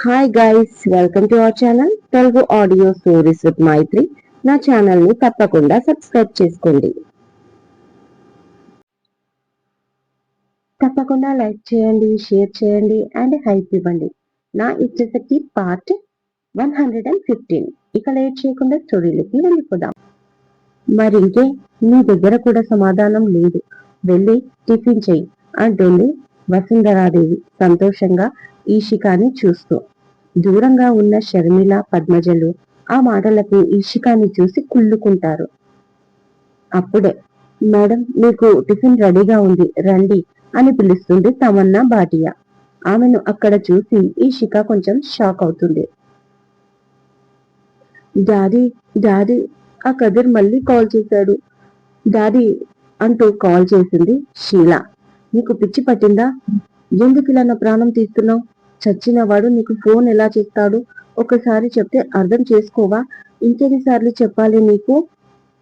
Hi guys, welcome to our channel Telugu audio stories with Maithri. నా channel ని తప్పకుండా subscribe చేసుకోండి. తప్పకుండా లైక్ చేయండి, షేర్ చేయండి అండ్ హైప్ ఇవ్వండి. నా ఇచ్చేసరికి పార్ట్ 115. ఇక లేట్ చేయకుండా స్టోరీలకి వెళ్ళిపోదాం. మరి ఇంకే, నీ దగ్గర కూడా సమాధానం లేదు, వెళ్ళి టిఫిన్ చెయ్యి అంటుంది వసుంధరాదేవి సంతోషంగా ఈషికాని చూస్తూ. దూరంగా ఉన్న షర్మిల, పద్మజలు ఆ మాటలకు ఈషికాని చూసి కుళ్ళుకుంటారు. అప్పుడే మేడం, మీకు టిఫిన్ రెడీగా ఉంది, రండి అని పిలుస్తుంది తమన్నా భాటియా. ఆమెను అక్కడ చూసి ఈషిక కొంచెం షాక్ అవుతుంది. డాడీ, డాడీ, ఆ కదిర్ మళ్ళీ కాల్ చేశాడు డాడీ అంటూ కాల్ చేసింది షీల. నీకు పిచ్చి పట్టిందా? ఎందుకు ఇలా నా ప్రాణం తీస్తున్నావు? చచ్చినవాడు నీకు ఫోన్ ఎలా చేస్తాడు? ఒకసారి చెప్తే అర్థం చేసుకోవా? ఇంకెన్నిసార్లు చెప్పాలి నీకు?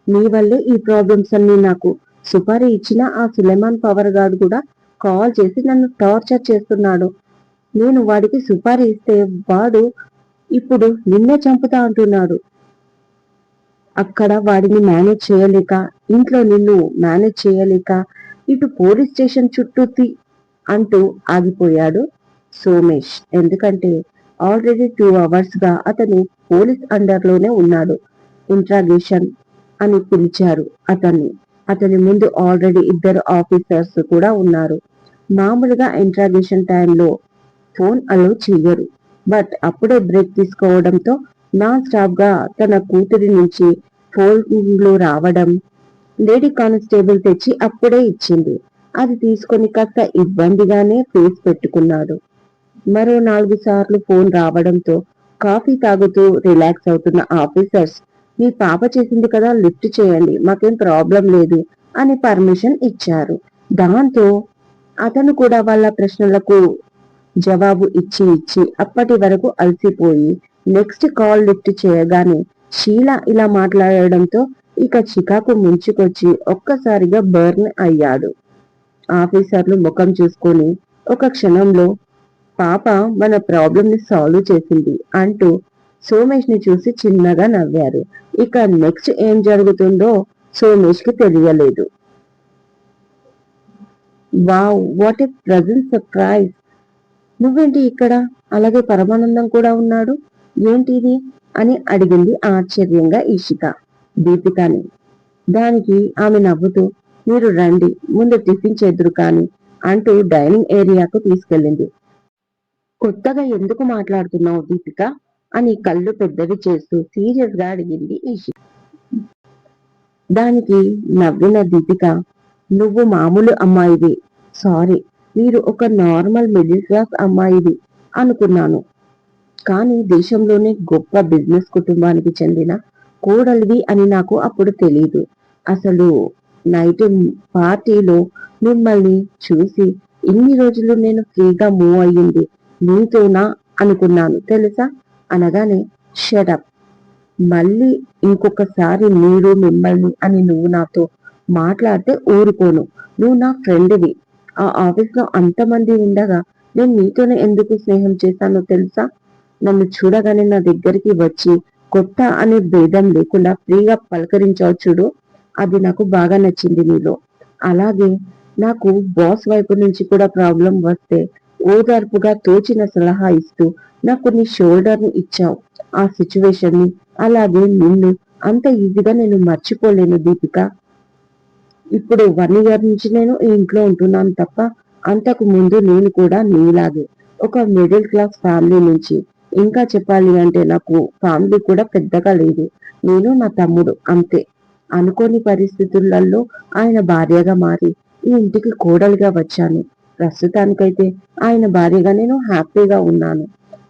నీ వల్లే ఈ ప్రాబ్లమ్స్ అన్ని నాకు. సుపారీ ఇచ్చిన ఆ సులేమాన్ పవర్ గార్డ్ కూడా కాల్ చేసి నన్ను టార్చర్ చేస్తున్నాడు. నేను వాడికి సుపారీ ఇస్తే వాడు ఇప్పుడు నిన్నే చంపుతా అంటున్నాడు. అక్కడ వాడిని మేనేజ్ చేయలేక, ఇంట్లో నిన్ను మేనేజ్ చేయలేక, ఇటు పోలీస్ స్టేషన్ చుట్టూ అంటూ ఆగిపోయాడు సోమేష్. ఎందుకంటే ఆల్రెడీ 2 hours గా అతను పోలీస్ అండర్ లోనే ఉన్నాడు. ఇంట్రాగేషన్ అని పిలిచారు అతన్ని. అతని ముందు ఆల్రెడీ 2 ఆఫీసర్స్ కూడా ఉన్నారు. మామూలుగా ఇంట్రాగేషన్ టైంలో ఫోన్ అలో చెయ్యరు. బట్ అప్పుడే బ్రేక్ తీసుకోవడంతో నాన్ స్టాప్ గా తన కూతురి నుంచి ఫోన్లు రావడం లేడీ కానిస్టేబుల్ తెచ్చి అప్పుడే ఇచ్చింది. అది తీసుకొని కాస్త ఇబ్బందిగానే ఫేస్ పెట్టుకున్నాడు. మరో 4 సార్లు ఫోన్ రావడంతో కాఫీ తాగుతూ రిలాక్స్ అవుతున్న ఆఫీసర్స్, మీ పాప చేసింది కదా, లిఫ్ట్ చేయండి, మాకేం ప్రాబ్లం లేదు అని పర్మిషన్ ఇచ్చారు. దాంతో అతను కూడా వాళ్ళ ప్రశ్నలకు జవాబు ఇచ్చి అప్పటి వరకు అలసిపోయి నెక్స్ట్ కాల్ లిఫ్ట్ చేయగానే షీల ఇలా మాట్లాడడంతో ఇక చికాకు ముంచుకొచ్చి ఒక్కసారిగా బర్న్ అయ్యాడు. ఆఫీసర్లు ముఖం చూసుకొని ఒక క్షణంలో పాప మన ప్రాబ్లం ని సాల్వ్ చేసింది అంటూ సోమేష్ ని చూసి చిన్నగా నవ్వారు. ఇక నెక్స్ట్ ఏం జరుగుతుందో సోమేష్ కి తెలియలేదు. Wow, what a present surprise! నువ్వేంటి ఇక్కడ? అలాగే పరమానందం కూడా ఉన్నాడు, ఏంటిది అని అడిగింది ఆశ్చర్యంగా ఈషిక దీపికాని. దానికి ఆమె నవ్వుతూ, మీరు రండి, ముందు టిఫిన్ చేద్దురు కాని అంటూ డైనింగ్ ఏరియాకు తీసుకెళ్ళింది. కొత్తగా ఎందుకు మాట్లాడుతున్నావు దీపిక అని కళ్ళు పెద్దవి చేస్తూ సీరియస్ గా అడిగింది ఈషిక. దానికి నవ్విన దీపిక, నువ్వు మామూలు అమ్మాయివి, సారీ, మీరు ఒక నార్మల్ మిడిల్ క్లాస్ అమ్మాయివి అనుకున్నాను. కానీ దేశంలోనే గొప్ప బిజినెస్ కుటుంబానికి చెందిన కోడలివి అని నాకు అప్పుడు తెలీదు. అసలు నైట్ పార్టీలో మిమ్మల్ని చూసి ఇన్ని రోజులు నేను ఫ్రీగా మూవ్ అయ్యింది నీతోనా అనుకున్నాను తెలుసా అనగానే, షటప్, మళ్ళీ ఇంకొకసారి మీరు మిమ్మల్ని అని నువ్వు నాతో మాట్లాడితే ఊరుకోను. నువ్వు నా ఫ్రెండ్వి. ఆ ఆఫీస్ లో అంతమంది ఉండగా నేను నీతోనే ఎందుకు స్నేహం చేశానో తెలుసా? నన్ను చూడగానే నా దగ్గరికి వచ్చి కొత్త అనే భేదం లేకుండా ఫ్రీగా పలకరించావు చూడు, అది నాకు బాగా నచ్చింది నీలో. అలాగే నాకు బాస్ వైపు నుంచి కూడా ప్రాబ్లం వస్తే ఓదార్పుగా తోచిన సలహా ఇస్తూ నాకు నీ షోల్డర్ ని ఇచ్చావు. ఆ సిచ్యువేషన్ ని, అలాగే నిన్ను అంత ఈజీగా నేను మర్చిపోలేను దీపిక. ఇప్పుడు 1 year నుంచి నేను ఈ ఇంట్లో ఉంటున్నాను తప్ప, అంతకు ముందు నేను కూడా నీలాగే ఒక మిడిల్ క్లాస్ ఫ్యామిలీ నుంచి, ఇంకా చెప్పాలి అంటే నాకు ఫ్యామిలీ కూడా పెద్దగా లేదు. నేను నా తమ్ముడు అంతే. అనుకోని పరిస్థితులలో ఆయన భార్యగా మారి ఈ ఇంటికి కోడలిగా వచ్చాను. ప్రస్తుతానికైతే ఆయన భార్యగా నేను హ్యాపీగా ఉన్నాను.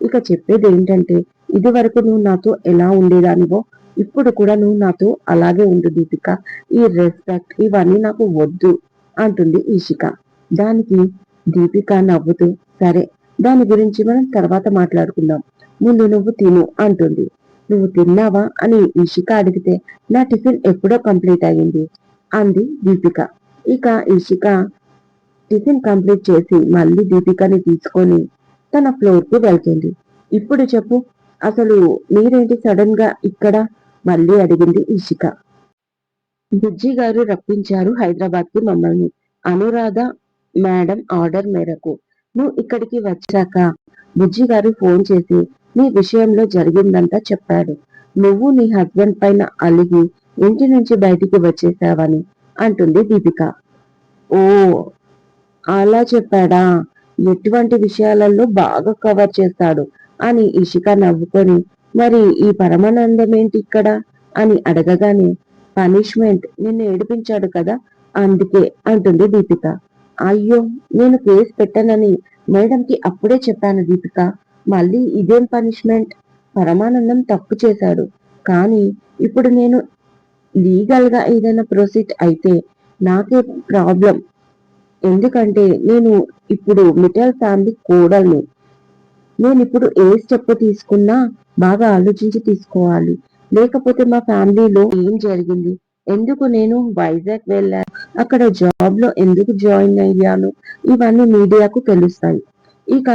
ఇక చెప్పేది ఏంటంటే, ఇది వరకు నువ్వు నాతో ఎలా ఉండేదానివో ఇప్పుడు కూడా నువ్వు నాతో అలాగే ఉండు దీపిక. ఈ రెస్పెక్ట్ ఇవన్నీ నాకు వద్దు అంటుంది ఈషిక. దానికి దీపిక నవ్వుతూ, సరే, దాని గురించి మనం తర్వాత మాట్లాడుకుందాం, ముందు నువ్వు తిను అంటుంది. నువ్వు తిన్నావా అని ఈషిక అడిగితే, నా టిఫిన్ ఎప్పుడో కంప్లీట్ అయ్యింది అంది దీపిక. ఇక ఈషిక టిఫిన్ కంప్లీట్ చేసి మళ్ళీ దీపికని తీసుకొని తన ఫ్లోర్ కు వెళ్తుంది. ఇప్పుడు చెప్పు, అసలు మీరేంటి సడన్ గా ఇక్కడ? మళ్ళీ అడిగింది ఇషిక. బుజ్జి గారు రప్పించారు హైదరాబాద్ కి మమ్మల్ని. అనురాధ మేడం ఆర్డర్ మేరకు నువ్వు ఇక్కడికి వచ్చాక బుజ్జి గారు ఫోన్ చేసి నీ విషయంలో జరిగిందంతా చెప్పాడు. నువ్వు నీ హస్బెండ్ పైన అలిగి ఇంటి నుంచి బయటికి వచ్చేసావని అంటుంది దీపిక. ఓ, అలా చెప్పాడా? ఎటువంటి విషయాలలో బాగా కవర్ చేస్తాడు అని ఇషిక నవ్వుకొని, మరి ఈ పరమానందం ఏంటి ఇక్కడ అని అడగగానే, పనిష్మెంట్ నిన్ను ఏడిపించాడు కదా అందుకే అంటుంది దీపిక. అయ్యో, నేను కేసు పెట్టనని మేడంకి అప్పుడే చెప్పాను దీపిక. మళ్ళీ ఇదేం పనిష్మెంట్? పరమానందం తప్పు చేశాడు, కానీ ఇప్పుడు నేను లీగల్ గా ఏదైనా ప్రొసీడ్ అయితే నాకే ప్రాబ్లం. ఎందుకంటే నేను ఇప్పుడు మిఠాల్ ఫ్యామిలీ కోడల్ని. నేను ఇప్పుడు ఏ స్టెప్ తీసుకున్నా బాగా ఆలోచించి తీసుకోవాలి. లేకపోతే మా ఫ్యామిలీలో ఏం జరిగింది, ఎందుకు నేను వైజాగ్ వెళ్ళాను, అక్కడ జాబ్ లో ఎందుకు జాయిన్ అయ్యాను, ఇవన్నీ మీడియాకు తెలుస్తాయి. ఇక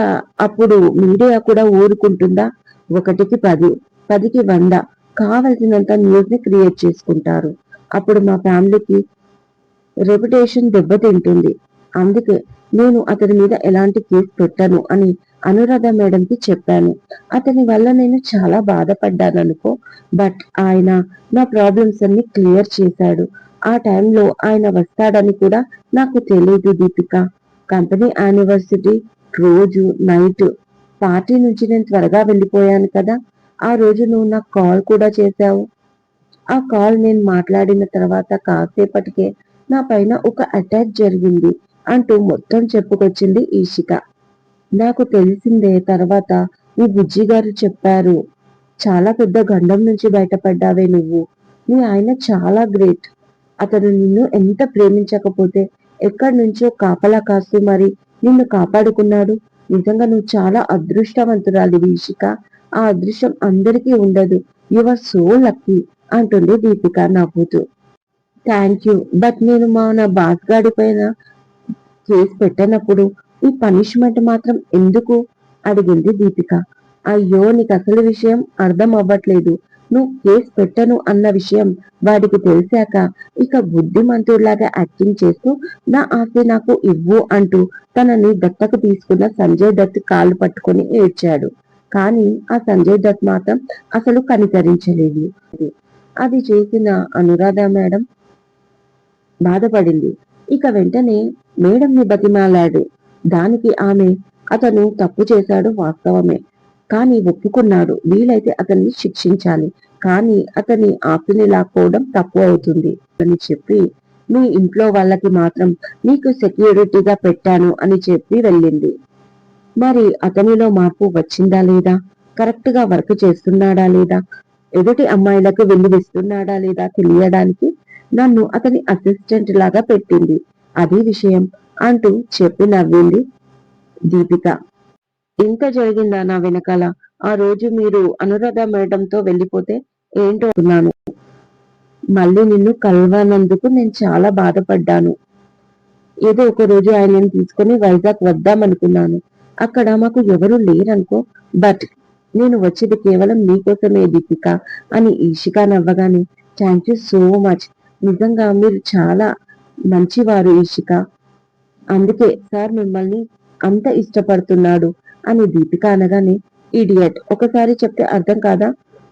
అప్పుడు మీడియా కూడా ఊరుకుంటుందా? 1కి 10, 10కి 100 కావలసినంత న్యూస్ ని క్రియేట్ చేసుకుంటారు. అప్పుడు మా ఫ్యామిలీకి రెప్యుటేషన్ దెబ్బతింటుంది. అందుకే నేను అతని మీద ఎలాంటి కేసు పెట్టను అని అనురాధ మేడంకి చెప్పాను. అతని వల్ల నేను చాలా బాధపడ్డాననుకో, బట్ ఆయన నా ప్రాబ్లమ్స్ అన్ని క్లియర్ చేశాడు. ఆ టైంలో ఆయన వస్తాడని కూడా నాకు తెలియదు దీపిక. కంపెనీ యానివర్సరీ రోజు నైట్ పార్టీ నుంచి నేను త్వరగా వెళ్ళిపోయాను కదా, ఆ రోజు నువ్వు నాకు కాల్ కూడా చేశావు. ఆ కాల్ నేను మాట్లాడిన తర్వాత కాసేపటికే నా పైన ఒక అటాక్ జరిగింది అంటూ మొత్తం చెప్పుకొచ్చింది ఈషిక. నాకు తెలిసిందే తర్వాత మీ బుజ్జి గారు చెప్పారు. చాలా పెద్ద గండం నుంచి బయటపడ్డావే నువ్వు. మీ ఆయన చాలా గ్రేట్. అతను నిన్ను ఎంత ప్రేమించకపోతే ఎక్కడి నుంచో కాపలా కాస్తూ మరి నిన్ను కాపాడుకున్నాడు. నిజంగా నువ్వు చాలా అదృష్టవంతురాలి ఈషిక. ఆ అదృష్టం అందరికీ ఉండదు. యు ఆర్ సో లక్కీ అంటుంది దీపిక నవ్వుతూ. థ్యాంక్ యూ, బట్ నేను నా బాస్ గాడి పైన కేసు పెట్టనప్పుడు ఈ పనిష్మెంట్ మాత్రం ఎందుకు అడిగింది దీపిక. అయ్యో, నీకు అసలు విషయం అర్థం అవ్వట్లేదు. నువ్వు కేసు పెట్టను అన్న విషయం వాడికి తెలిసాక ఇక బుద్ధిమంతుడిలాగా యాక్టింగ్ చేస్తూ నా ఆస్తి నాకు ఇవ్వు అంటూ తనని దత్తకు తీసుకున్న సంజయ్ దత్ కాళ్ళు పట్టుకొని ఏడ్చాడు. కానీ ఆ సంజయ్ దత్ మాత్రం అసలు కనికరించలేదు. అది చేసిన అనురాధ మేడం బాధపడింది. ఇక వెంటనే మేడంని బతిమాలాడు. దానికి ఆమె, అతను తప్పు చేశాడు వాస్తవమే, కానీ ఒప్పుకున్నాడు. వీలైతే అతన్ని శిక్షించాలి, కానీ అతని ఆస్తిని లాక్కోవడం తప్పు అవుతుంది అని చెప్పి, మీ ఇంట్లో వాళ్ళకి మాత్రం నీకు సెక్యూరిటీగా పెట్టాను అని చెప్పి వెళ్ళింది. మరి అతనిలో మార్పు వచ్చిందా లేదా, కరెక్ట్ గా వర్క్ చేస్తున్నాడా లేదా, ఎదుటి అమ్మాయిలకు విలువిస్తున్నాడా లేదా తెలియడానికి నన్ను అతని అసిస్టెంట్ లాగా పెట్టింది. అది విషయం అంటూ చెప్పి నవ్వింది దీపిక. ఇంత జరిగిందా నా వెనకాల? ఆ రోజు మీరు అనురాధ మేడంతో వెళ్ళిపోతే ఏంటో అనుకున్నాను. మళ్ళీ నిన్ను కలవనందుకు నేను చాలా బాధపడ్డాను. ఏదో ఒక రోజు ఆయనను తీసుకుని వైజాగ్ వద్దామనుకున్నాను. అక్కడ మాకు ఎవరూ లేరనుకో, బట్ నేను వచ్చేది కేవలం నీకోసమే దీపిక అని Ishika నవ్వగానే, thank you so much. నిజంగా మీరు చాలా మంచివారు ఈషిక. అందుకే సార్ మిమ్మల్ని అంత ఇష్టపడుతున్నాడు అని దీపిక అనగానే, ఇడియట్, ఒకసారి చెప్తే అర్థం కాదా,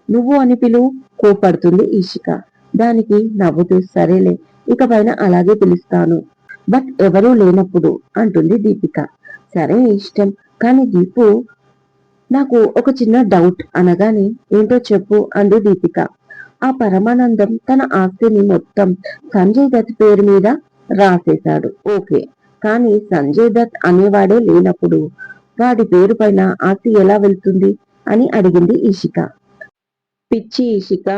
నువ్వు అని పిలువు కోపడుతుంది ఈషిక. దానికి నవ్వుతూ, సరేలే, ఇక పైన అలాగే పిలుస్తాను, బట్ ఎవరూ లేనప్పుడు అంటుంది దీపిక. సరే ఇష్టం, కానీ దీపు నాకు ఒక చిన్న డౌట్ అనగానే, ఏంటో చెప్పు అంది దీపిక. ఆ పరమానందం తన ఆస్తిని మొత్తం సంజయ్ దత్ పేరు మీద రాసేశాడు, ఓకే, కానీ సంజయ్ దత్ అనేవాడే లేనప్పుడు వాడి పేరు పైన ఆస్తి ఎలా వెళ్తుంది అని అడిగింది ఈషిక. పిచ్చి ఈషిక,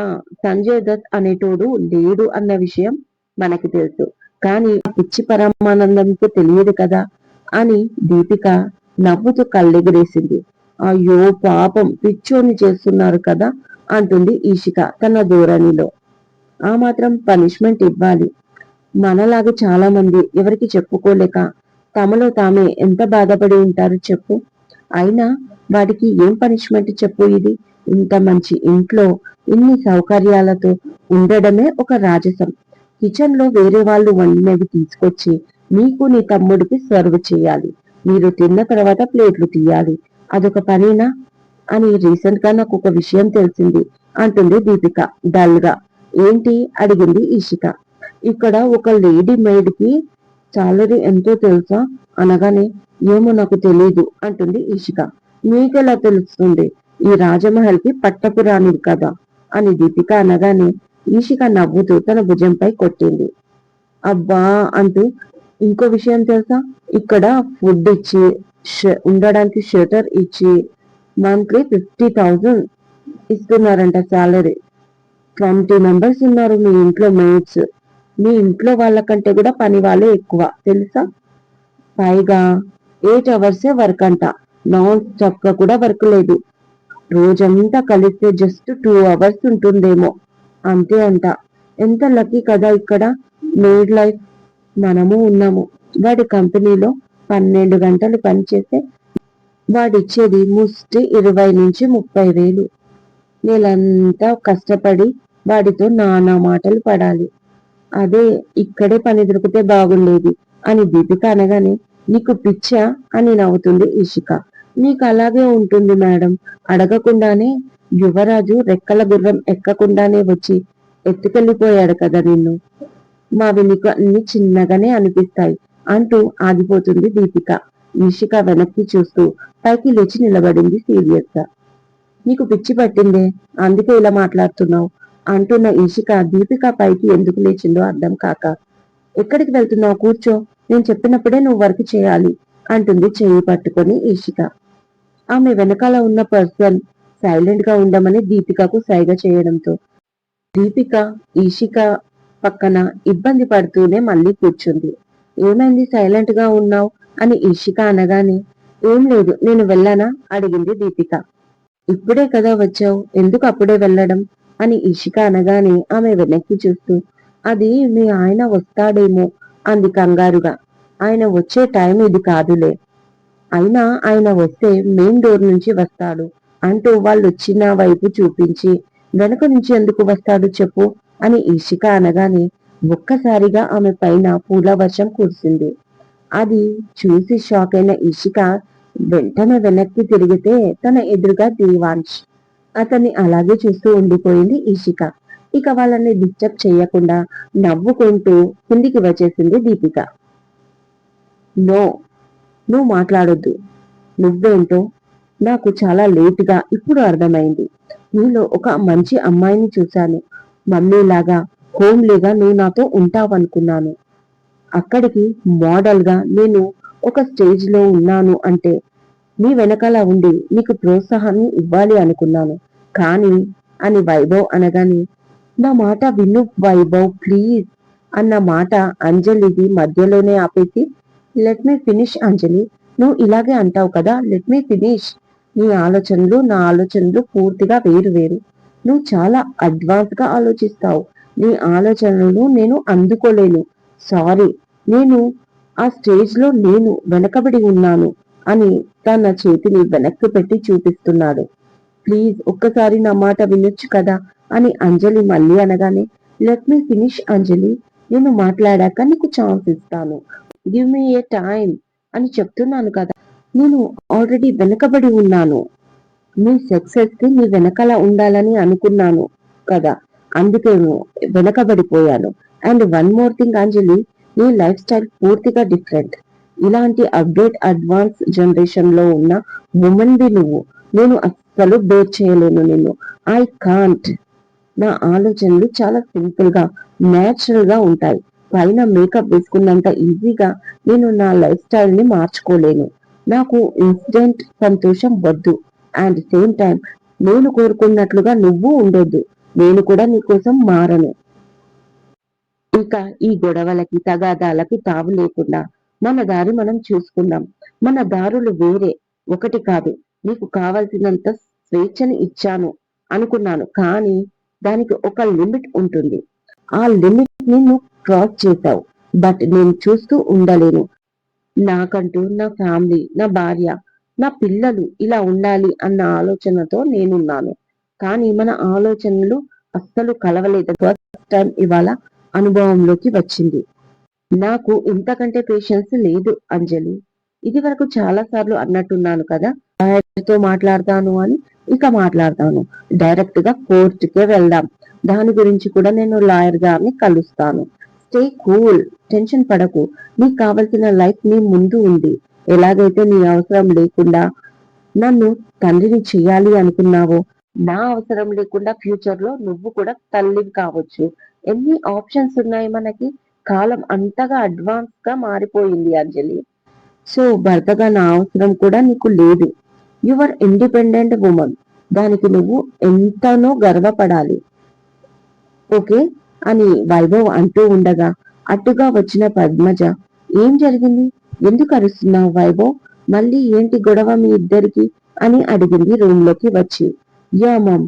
సంజయ్ దత్ అనేటోడు లేడు అన్న విషయం మనకి తెలుసు, కానీ ఆ పిచ్చి పరమానందంకి తెలియదు కదా అని దీపిక నవ్వుతూ కళ్ళెగిరేసింది. అయ్యో పాపం, పిచ్చోని చేస్తున్నారు కదా అంటుంది ఈషిక తన ధోరణిలో. ఆ మాత్రం పనిష్మెంట్ ఇవ్వాలి. మనలాగా చాలా మంది ఎవరికి చెప్పుకోలేక తమలో తామే ఎంత బాధపడి ఉంటారు చెప్పు. అయినా వాడికి ఏం పనిష్మెంట్ చెప్పు ఇది? ఇంత మంచి ఇంట్లో ఇన్ని సౌకర్యాలతో ఉండడమే ఒక రాజసం. కిచెన్ లో వేరే వాళ్ళు వండినవి తీసుకొచ్చి నీకు నీ తమ్ముడికి సర్వ్ చేయాలి. మీరు తిన్న తర్వాత ప్లేట్లు తీయాలి. అదొక పనేనా? అని రీసెంట్ గా నాకు ఒక విషయం తెలిసింది అంటుంది దీపిక డల్ గా. ఏంటి? అడిగింది ఈషిక. ఇక్కడ ఒక లేడీ మెయిడ్ కి సాలరీ ఎంతో తెలుసా అనగానే, ఏమో నాకు తెలీదు అంటుంది ఈషిక. మీకెలా తెలుస్తుంది? ఈ రాజమహల్ కి పట్టపు రానిది కదా అని దీపిక అనగానే ఈషిక నవ్వుతూ తన భుజంపై కొట్టింది. అబ్బా అంటూ, ఇంకో విషయం తెలుసా? ఇక్కడ ఫుడ్ ఇచ్చి ఉండడానికి షెల్టర్ ఇచ్చి మంత్లీ 50,000 ఇస్తున్నారంట సాలరీ. 20 మెంబర్స్ ఉన్నారు మీ ఇంట్లో మేట్స్. మీ ఇంట్లో వాళ్ళకంటే కూడా పని వాళ్ళే ఎక్కువ తెలుసా? పైగా 8 అవర్సే వర్క్ అంట. నాన్ స్టాప్ గా కూడా వర్క్ లేదు. రోజంతా కలిస్తే జస్ట్ 2 అవర్స్ ఉంటుందేమో, అంతే అంట. ఎంత లక్కీ కదా ఇక్కడ మేడ్ లైఫ్. మనము ఉన్నాము. వాడి కంపెనీలో 12 గంటలు పనిచేస్తే వాడిచ్చేది ముష్టి 20 నుంచి 30 వేలు. నెలంతా కష్టపడి వాడితో నానా మాటలు పడాలి. అదే ఇక్కడే పని దొరికితే బాగుండేది అని దీపిక అనగానే, నీకు పిచ్చా అని నవ్వుతుంది ఈషిక. నీకు అలాగే ఉంటుంది మేడం. అడగకుండానే యువరాజు రెక్కల గుర్రం ఎక్కకుండానే వచ్చి ఎత్తుకెళ్ళిపోయాడు కదా నిన్ను. మావి నీకు అన్ని చిన్నగానే అనిపిస్తాయి అంటూ ఆగిపోతుంది దీపిక. ఈషిక వెనక్కి చూస్తూ పైకి లేచి నిలబడింది సీరియస్ గా. నీకు పిచ్చి పట్టిందే, అందుకే ఇలా మాట్లాడుతున్నావు అంటున్న ఈషిక దీపిక పైకి ఎందుకు లేచిందో అర్థం కాక, ఎక్కడికి వెళ్తున్నావు? కూర్చో, నేను చెప్పినప్పుడే నువ్వు వర్క్ చేయాలి అంటుంది చెయ్యి పట్టుకొని ఈషిక. ఆమె వెనకాల ఉన్న పర్సన్ సైలెంట్ గా ఉండమని దీపికకు సైగ చేయడంతో దీపిక ఈషిక పక్కన ఇబ్బంది పడుతూనే మళ్ళీ కూర్చుంది. ఏమైంది సైలెంట్ గా ఉన్నావు అని ఈషిక అనగానే, ఏం లేదు, నేను వెళ్ళానా అడిగింది దీపిక. ఇప్పుడే కదా వచ్చావు, ఎందుకు అప్పుడే వెళ్ళడం అని ఈషిక అనగానే ఆమె వెనక్కి చూస్తూ, అది మీ ఆయన వస్తాడేమో అంది కంగారుగా. ఆయన వచ్చే టైం ఇది కాదులే. అయినా ఆయన వస్తే మెయిన్ డోర్ నుంచి వస్తాడు అంటూ వాళ్ళు వచ్చిన వైపు చూపించి, వెనుక నుంచి ఎందుకు వస్తాడు చెప్పు అని ఈషిక అనగానే ఒక్కసారిగా ఆమె పైన పూల వర్షం కురిసింది. అది చూసి షాక్ అయిన ఈషిక వెంటనే వెనక్కి తిరిగితే తన ఎదురుగా దేవాంశ్. అతన్ని అలాగే చూస్తూ ఉండిపోయింది ఈషిక. ఇక వాళ్ళని డిస్టర్బ్ చేయకుండా నవ్వుకుంటూ కిందికి వచ్చేసింది దీపిక. నో, నువ్వు మాట్లాడొద్దు. నువ్వేంటో నాకు చాలా లేటుగా ఇప్పుడు అర్థమైంది. నీలో ఒక మంచి అమ్మాయిని చూశాను. మమ్మీలాగా హోమ్లీగా నువ్వు నాతో ఉంటావనుకున్నాను. అక్కడికి మోడల్ గా నేను ఒక స్టేజ్ లో ఉన్నాను అంటే నీ వెనకాల ఉండి నీకు ప్రోత్సాహాన్ని ఇవ్వాలి అనుకున్నాను. కానీ అని వైభవ్ అనగానే, నా మాట విను వైభవ్ ప్లీజ్ అన్న మాట అంజలిది మధ్యలోనే ఆపేసి, లెట్ మీ ఫినిష్ అంజలి, నువ్వు ఇలాగే అంటావు కదా, లెట్ మీ ఫినిష్. నీ ఆలోచనలు నా ఆలోచనలు పూర్తిగా వేరు వేరు. నువ్వు చాలా అడ్వాన్స్ గా ఆలోచిస్తావు. నీ ఆలోచనలను నేను అందుకోలేను. సారీ, నేను ఆ స్టేజ్ లో నేను వెనకబడి ఉన్నాను అని తన చేతిని వెనక్కి పెట్టి చూపిస్తున్నాడు. ప్లీజ్ ఒక్కసారి నా మాట వినొచ్చు కదా అని అంజలి మళ్ళీ అనగానే, లెట్ మీ ఫినిష్ అంజలి, నేను మాట్లాడాక నీకు ఛాన్స్ ఇస్తాను. గివ్ మీ ఏ టైం అని చెప్తున్నాను కదా. నేను ఆల్రెడీ వెనకబడి ఉన్నాను. నీ సక్సెస్ కి నీ వెనకాల ఉండాలని అనుకున్నాను కదా, అందుకే వెనకబడిపోయాను. అండ్ వన్ మోర్ థింగ్ అంజలి, నీ లైఫ్ స్టైల్ పూర్తిగా డిఫరెంట్. ఇలాంటి అప్డేట్ అడ్వాన్స్ జనరేషన్ లో ఉన్న ఉమెన్ బి నువ్వు. నేను అస్సలు బేర్ చేయలేను నిన్ను. I can't. నా ఆలోచనలు చాలా సింపుల్ గా నేచురల్ గా ఉంటాయి. పైన మేకప్ వేసుకున్నంత ఈజీగా నేను నా లైఫ్ స్టైల్ ని మార్చుకోలేను. నాకు ఇన్స్టెంట్ సంతోషం వద్దు. అండ్ సేమ్ టైం నేను కోరుకున్నట్లుగా నువ్వు ఉండొద్దు. నేను కూడా నీకోసం మారను. ఇక ఈ గొడవలకి తగాదాలకి తావు లేకుండా మన దారి మనం చూసుకుందాం. మన దారులు వేరే, ఒకటి కాదు. నీకు కావలసినంత స్వేచ్ఛని ఇచ్చాను అనుకున్నాను, కానీ దానికి ఒక లిమిట్ ఉంటుంది. ఆ లిమిట్ ని నువ్వు క్రాస్ చేశావు. బట్ నేను చూస్తూ ఉండలేను. నాకంటూ నా ఫ్యామిలీ, నా భార్య, నా పిల్లలు ఇలా ఉండాలి అన్న ఆలోచనతో నేనున్నాను. కానీ మన ఆలోచనలు అస్సలు కలవలేదు. ఫస్ట్ టైం ఇవాళ అనుభవంలోకి వచ్చింది. నాకు ఇంతకంటే పేషెన్స్ లేదు అంజలి. ఇది వరకు చాలా సార్లు అన్నట్టున్నాను కదా, లాయర్తో మాట్లాడతాను అని. ఇక మాట్లాడతాను. డైరెక్ట్ గా కోర్టుకే వెళ్దాం. దాని గురించి కూడా నేను లాయర్ గారిని కలుస్తాను. స్టే కూల్, టెన్షన్ పడకు. నీకు కావలసిన లైఫ్ నీ ముందు ఉంది. ఎలాగైతే నీ అవసరం లేకుండా నన్ను తండ్రిని చెయ్యాలి అనుకున్నావో, నా అవసరం లేకుండా ఫ్యూచర్ లో నువ్వు కూడా తల్లివి కావచ్చు. ఎన్ని ఆప్షన్స్ ఉన్నాయి మనకి. కాలం అంతగా అడ్వాన్స్ గా మారిపోయింది అంజలి. సో భర్తగా నా అవసరం కూడా నీకు లేదు. Your independent women. దానికి నువ్వు ఎంతనో గర్వపడాలి. ఓకే అని వైభవ్ అంటూ ఉండగా అటుగా వచ్చిన పద్మజ, ఏం జరిగింది? ఎందుకు అరుస్తున్నావు వైభవ్? మళ్ళీ ఏంటి గొడవ మీ ఇద్దరికి అని అడిగింది రూమ్ లోకి వచ్చి. యా మామ్,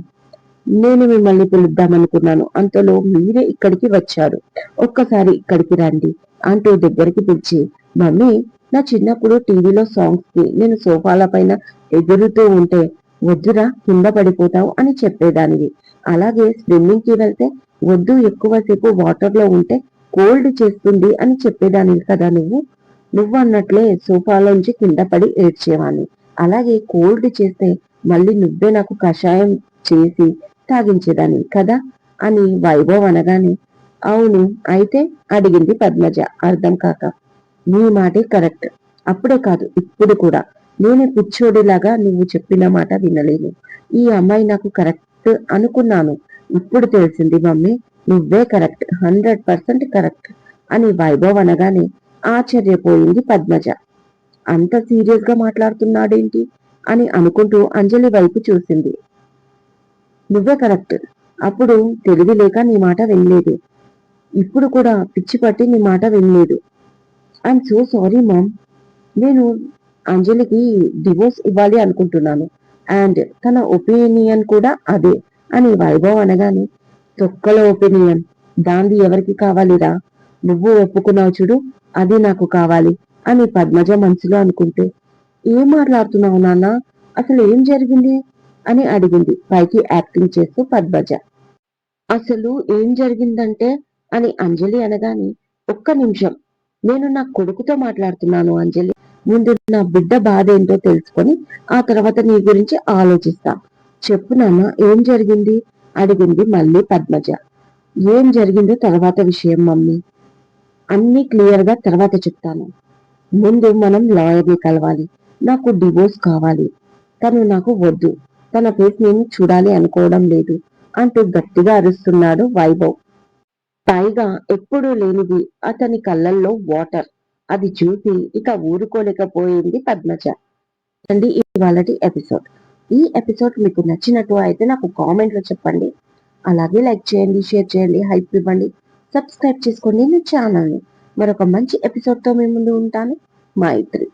నేను మిమ్మల్ని పిలుద్దామనుకున్నాను, అంతలో మీరే ఇక్కడికి వచ్చారు. ఒక్కసారి ఇక్కడికి రండి అంటూ దగ్గరికి పిలిచి, మమ్మీ, నా చిన్నప్పుడు టీవీలో సాంగ్స్ కి నేను సోఫాల పైన ఎగురుతూ ఉంటే వద్దురా కింద పడిపోతావు అని చెప్పేదానివి. అలాగే స్విమ్మింగ్ కి వెళ్తే వద్దు, ఎక్కువసేపు వాటర్ లో ఉంటే కోల్డ్ చేస్తుంది అని చెప్పేదానివి కదా నువ్వు. నువ్వు అన్నట్లే సోఫాలోంచి కింద పడి ఏడ్చేవాణ్ణి. అలాగే కోల్డ్ చేస్తే మళ్ళీ నువ్వే నాకు కషాయం చేసి తాగించేదాన్ని కదా అని వైభవ్ అనగానే, అవును అయితే అడిగింది పద్మజ అర్థం కాక. నీ మాటే కరెక్ట్. అప్పుడే కాదు ఇప్పుడు కూడా నేను పిచ్చోడిలాగా నువ్వు చెప్పిన మాట వినలేను. ఈ అమ్మాయి నాకు కరెక్ట్ అనుకున్నాను. ఇప్పుడు తెలిసింది మమ్మీ, నువ్వే కరెక్ట్, 100% కరెక్ట్ అని వైభవ్ అనగానే ఆశ్చర్యపోయింది పద్మజ. అంత సీరియస్ గా మాట్లాడుతున్నాడేంటి అని అనుకుంటూ అంజలి వైపు చూసింది. నువ్వే కరెక్ట్. అప్పుడు తెలివి లేక నీ మాట వినలేదు. ఇప్పుడు కూడా పిచ్చి పట్టి నీ మాట వినలేదు. I'm so sorry ma'am. నేను అంజలికి డివోర్స్ ఇవ్వాలి అనుకుంటున్నాను. అండ్ తన ఒపీనియన్ కూడా అదే అని వైభవ్ అనగానే, తొక్కల ఒపీనియన్, దాంది ఎవరికి కావాలిరా? నువ్వు ఒప్పుకున్నావు చూడు, అది నాకు కావాలి అని పద్మజ మనసులో అనుకుంటూ, ఏం మాట్లాడుతున్నావు నాన్న? అసలు ఏం జరిగింది అని అడిగింది పైకి యాక్టింగ్ చేస్తూ పద్మజ. అసలు ఏం జరిగిందంటే అని అంజలి అనగానే, ఒక్క నిమిషం, నేను నా కొడుకుతో మాట్లాడుతున్నాను అంజలి. ముందు నా బిడ్డ బాధ ఏంటో తెలుసుకొని ఆ తర్వాత నీ గురించి ఆలోచిస్తా. చెప్పు నాన్న, ఏం జరిగింది అడిగింది మళ్ళీ పద్మజ. ఏం జరిగిందో తర్వాత విషయం మమ్మీ, అన్ని క్లియర్ గా తర్వాత చెప్తాను. ముందు మనం లాయర్ని కలవాలి. నాకు డివోర్స్ కావాలి. తను నాకు వద్దు. తన ఫేస్ నేను చూడాలి అనుకోవడం లేదు అంటూ గట్టిగా అరుస్తున్నాడు వైభవ్. పైగా ఎప్పుడూ లేనిది అతని కళ్ళల్లో వాటర్. అది చూసి ఇక ఊరుకోలేకపోయింది పద్మజ. అండి ఇవాళటి ఎపిసోడ్. ఈ ఎపిసోడ్ మీకు నచ్చినట్టు అయితే నాకు కామెంట్ లో చెప్పండి. అలాగే లైక్ చేయండి, షేర్ చేయండి, హైప్ ఇవ్వండి, సబ్స్క్రైబ్ చేసుకోండి నా ఛానల్ని. మరొక మంచి ఎపిసోడ్ తో మీ ముందు ఉంటాను. మైత్రి.